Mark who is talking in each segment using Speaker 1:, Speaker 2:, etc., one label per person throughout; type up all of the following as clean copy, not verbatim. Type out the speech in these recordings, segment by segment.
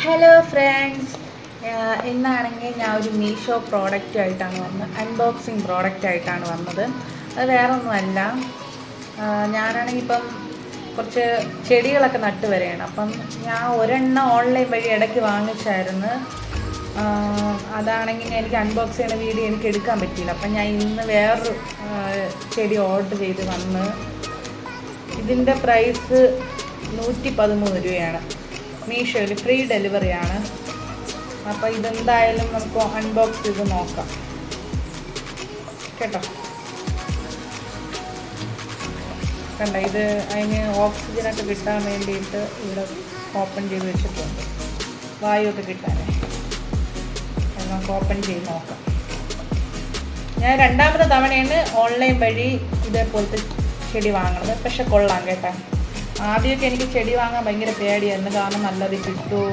Speaker 1: Hello friends, ഇന്നാണെങ്കിൽ ഞാൻ ഒരു മീഷോ പ്രോഡക്റ്റായിട്ടാണ് വന്നത്. അൺബോക്സിങ് പ്രോഡക്റ്റായിട്ടാണ് വന്നത്. അത് വേറെ ഒന്നുമല്ല, ഞാനാണെങ്കിൽ ഇപ്പം കുറച്ച് ചെടികളൊക്കെ നട്ട് വരികയാണ്. അപ്പം ഞാൻ ഒരെണ്ണം ഓൺലൈൻ വഴി ഇടയ്ക്ക് വാങ്ങിച്ചായിരുന്നു. അതാണെങ്കിൽ എനിക്ക് അൺബോക്സ് ചെയ്യുന്ന വീഡിയോ എനിക്ക് എടുക്കാൻ പറ്റിയില്ല. അപ്പം ഞാൻ ഇന്ന് വേറൊരു ചെടി ഓർഡർ ചെയ്ത് വന്ന്. ഇതിൻ്റെ പ്രൈസ് 113 രൂപയാണ്. മീഷോയിൽ ഫ്രീ ഡെലിവറിയാണ്. അപ്പോൾ ഇതെന്തായാലും നമുക്ക് അൺബോക്സ് ചെയ്ത് നോക്കാം കേട്ടോ. കണ്ട, ഇത് അതിന് ഓക്സിജനൊക്കെ കിട്ടാൻ വേണ്ടിയിട്ട് ഇവിടെ ഓപ്പൺ ചെയ്ത് വെച്ചിട്ടുണ്ട്, വായുവൊക്കെ കിട്ടാനേ. അത് നമുക്ക് ഓപ്പൺ ചെയ്ത് നോക്കാം. ഞാൻ രണ്ടാമത്തെ തവണയാണ് ഓൺലൈൻ വഴി ഇതേപോലത്തെ ചെടി വാങ്ങുന്നത്. പക്ഷെ കൊള്ളാം കേട്ടോ. ആദ്യമൊക്കെ എനിക്ക് ചെടി വാങ്ങാൻ ഭയങ്കര പേടിയായിരുന്നു, കാരണം നല്ലത് കിട്ടുമോ,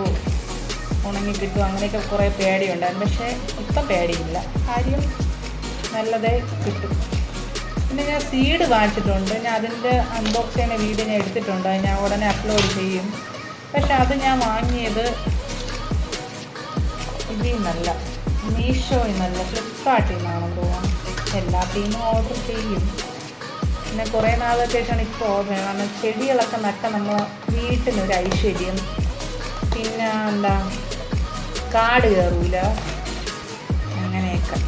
Speaker 1: ഉണങ്ങി കിട്ടുമോ, അങ്ങനെയൊക്കെ കുറേ പേടിയുണ്ടായിരുന്നു. പക്ഷേ ഇപ്പം പേടിയില്ല, കാര്യം നല്ലതേ കിട്ടും. പിന്നെ ഞാൻ സീഡ് വാങ്ങിച്ചിട്ടുണ്ട്. ഞാൻ അതിൻ്റെ അൺബോക്സ് ചെയ്യുന്ന വീഡിയോ ഞാൻ എടുത്തിട്ടുണ്ട്, അത് ഞാൻ ഉടനെ അപ്ലോഡ് ചെയ്യും. പക്ഷെ അത് ഞാൻ വാങ്ങിയത് ഇതിൽ നിന്നല്ല, മീഷോയിൽ നിന്നല്ല, ഫ്ലിപ്കാർട്ടിൽ നിന്നാണെന്ന് തോന്നുന്നു. എല്ലാത്തിൽ നിന്നും ഓർഡർ ചെയ്യും. പിന്നെ കുറേ നാളത്തെ ശേഷമാണ് ഇപ്പോൾ ഓർഡർ ചെയ്യുന്നത്. കാരണം ചെടികളൊക്കെ നട്ടാൽ നമ്മൾ വീട്ടിനൊരു ഐശ്വര്യം. പിന്നെ എന്താ, കാട് കയറൂല, അങ്ങനെയൊക്കെ.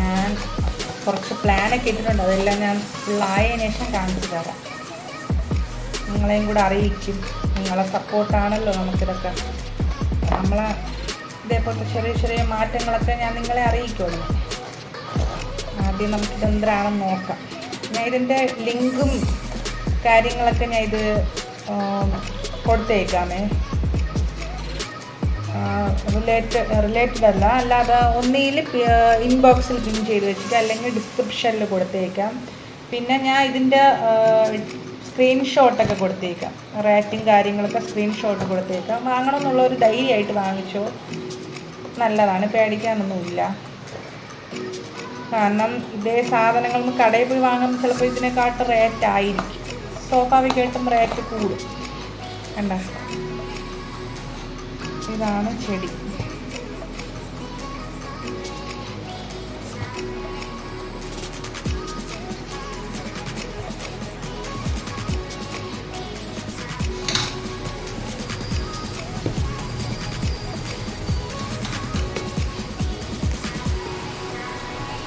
Speaker 1: ഞാൻ കുറച്ച് പ്ലാനൊക്കെ ഇട്ടിട്ടുണ്ട്, അതെല്ലാം ഞാൻ ഫുള്ളായതിനു ശേഷം കാണിച്ചു തരാം, നിങ്ങളെയും കൂടെ അറിയിക്കും. നിങ്ങളെ സപ്പോർട്ടാണല്ലോ നമുക്കിതൊക്കെ. നമ്മളെ ഇതേപോലത്തെ ചെറിയ ചെറിയ മാറ്റങ്ങളൊക്കെ ഞാൻ നിങ്ങളെ അറിയിക്കുള്ളൂ. ആദ്യം നമുക്കിത് എന്താണെന്ന് നോക്കാം. ഞാൻ ഇതിൻ്റെ ലിങ്കും കാര്യങ്ങളൊക്കെ ഞാൻ ഇത് കൊടുത്തേക്കാമേ. റിലേറ്റഡ് അല്ല, അല്ലാതെ ഒന്നിൽ ഇൻബോക്സിൽ പിൻ ചെയ്ത് വെച്ചിട്ട് അല്ലെങ്കിൽ ഡിസ്ക്രിപ്ഷനിൽ കൊടുത്തേക്കാം. പിന്നെ ഞാൻ ഇതിൻ്റെ സ്ക്രീൻഷോട്ടൊക്കെ കൊടുത്തേക്കാം, റേറ്റിംഗ് കാര്യങ്ങളൊക്കെ സ്ക്രീൻഷോട്ട് കൊടുത്തേക്കാം. വാങ്ങണമെന്നുള്ളൊരു ധൈര്യമായിട്ട് വാങ്ങിച്ചോ, നല്ലതാണ്, പേടിക്കാനൊന്നുമില്ല. കാരണം ഇതേ സാധനങ്ങൾ കടയിൽ പോയി വാങ്ങുമ്പോൾ ചിലപ്പോൾ ഇതിനെക്കാട്ട് റേറ്റ് ആയിരിക്കും, സ്വാഭാവികമായിട്ടും റേറ്റ് കൂടും. കണ്ട, ഇതാണ് ചെടി.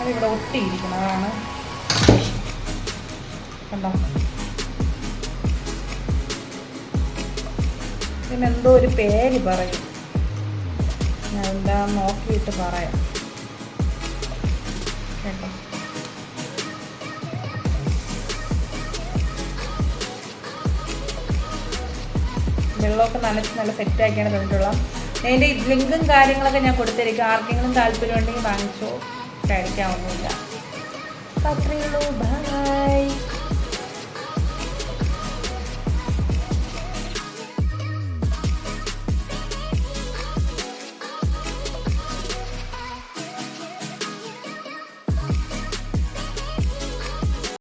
Speaker 1: അതിവിടെ ഒട്ടിയിരിക്കുന്നതാണ്, കണ്ടോ. ഇതിനെന്തോ ഒരു പേര് പറയും, ഞാൻ എന്താ നോക്കിയിട്ട് പറയാം കേട്ടോ. വെള്ളമൊക്കെ നനച്ച് നല്ല സെറ്റാക്കിയാണ് തന്നിട്ടുള്ള. അതിൻ്റെ ലിങ്കും കാര്യങ്ങളൊക്കെ ഞാൻ കൊടുത്തിരിക്കും. ആർക്കെങ്കിലും താല്പര്യം ഉണ്ടെങ്കിൽ വാങ്ങിച്ചോ, കഴിക്കാവുന്നില്ല. അത്രയേ ഉള്ളൂ. ബൈ.